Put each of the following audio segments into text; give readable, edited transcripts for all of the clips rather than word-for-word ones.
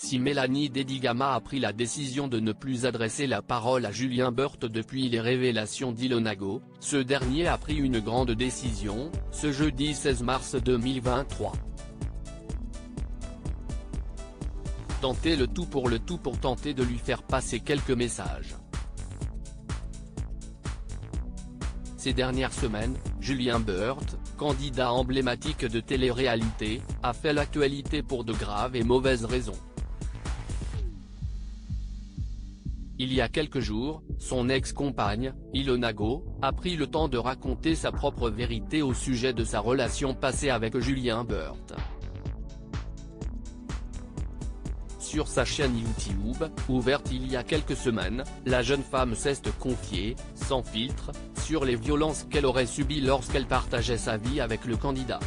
si Mélanie Dedigama a pris la décision de ne plus adresser la parole à Julien Burt depuis les révélations d'Ilonago, ce dernier a pris une grande décision, ce jeudi 16 mars 2023. Tenter le tout pour tenter de lui faire passer quelques messages. Ces dernières semaines, Julien Burt, candidat emblématique de télé-réalité, a fait l'actualité pour de graves et mauvaises raisons. Il y a quelques jours, son ex-compagne, Ilonago, a pris le temps de raconter sa propre vérité au sujet de sa relation passée avec Julien Burt. Sur sa chaîne YouTube, ouverte il y a quelques semaines, la jeune femme s'est confiée, sans filtre, sur les violences qu'elle aurait subies lorsqu'elle partageait sa vie avec le candidat.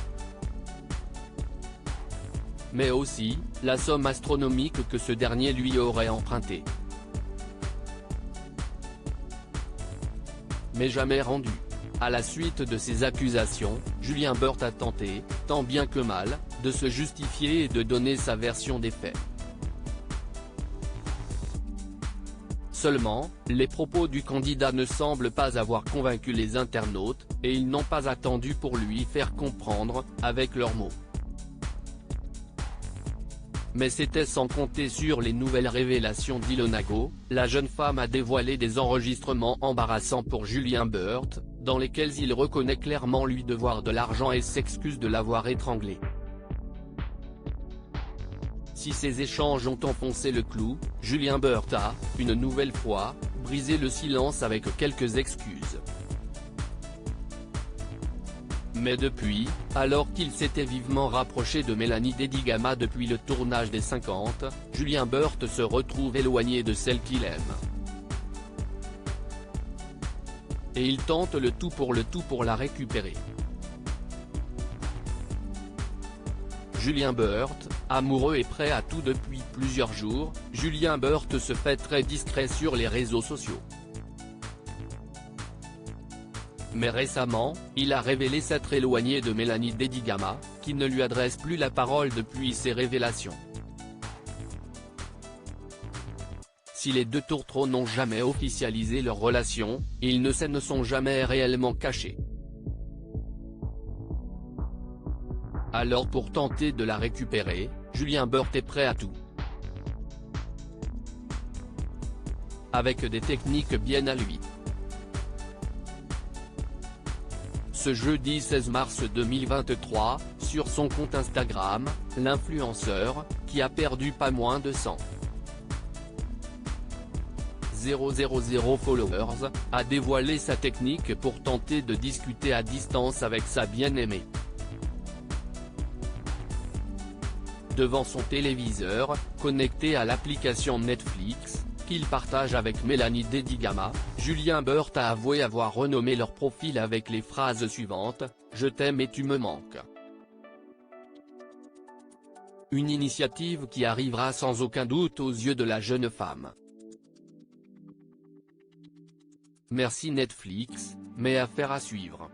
Mais aussi, la somme astronomique que ce dernier lui aurait empruntée. Mais jamais rendue. À la suite de ces accusations, Julien Burt a tenté, tant bien que mal, de se justifier et de donner sa version des faits. Seulement, les propos du candidat ne semblent pas avoir convaincu les internautes, et ils n'ont pas attendu pour lui faire comprendre, avec leurs mots. Mais c'était sans compter sur les nouvelles révélations d'Ilonago, la jeune femme a dévoilé des enregistrements embarrassants pour Julien Burt, dans lesquels il reconnaît clairement lui devoir de l'argent et s'excuse de l'avoir étranglé. Si ces échanges ont enfoncé le clou, Julien Burt a, une nouvelle fois, brisé le silence avec quelques excuses. Mais depuis, alors qu'il s'était vivement rapproché de Mélanie Dedigama depuis le tournage des 50, Julien Burt se retrouve éloigné de celle qu'il aime. Et il tente le tout pour la récupérer. Julien Burt, amoureux et prêt à tout depuis plusieurs jours, Julien Burt se fait très discret sur les réseaux sociaux. Mais récemment, il a révélé s'être éloigné de Mélanie Dedigama, qui ne lui adresse plus la parole depuis ces révélations. Si les deux tourtereaux n'ont jamais officialisé leur relation, ils ne se sont jamais réellement cachés. Alors pour tenter de la récupérer, Julien Burt est prêt à tout. Avec des techniques bien à lui. Ce jeudi 16 mars 2023, sur son compte Instagram, l'influenceur, qui a perdu pas moins de 100 000 followers, a dévoilé sa technique pour tenter de discuter à distance avec sa bien-aimée. Devant son téléviseur, connecté à l'application Netflix, qu'il partage avec Mélanie Dedigama, Julien Burt a avoué avoir renommé leur profil avec les phrases suivantes, « Je t'aime et tu me manques ». Une initiative qui arrivera sans aucun doute aux yeux de la jeune femme. Merci Netflix, mais affaire à suivre.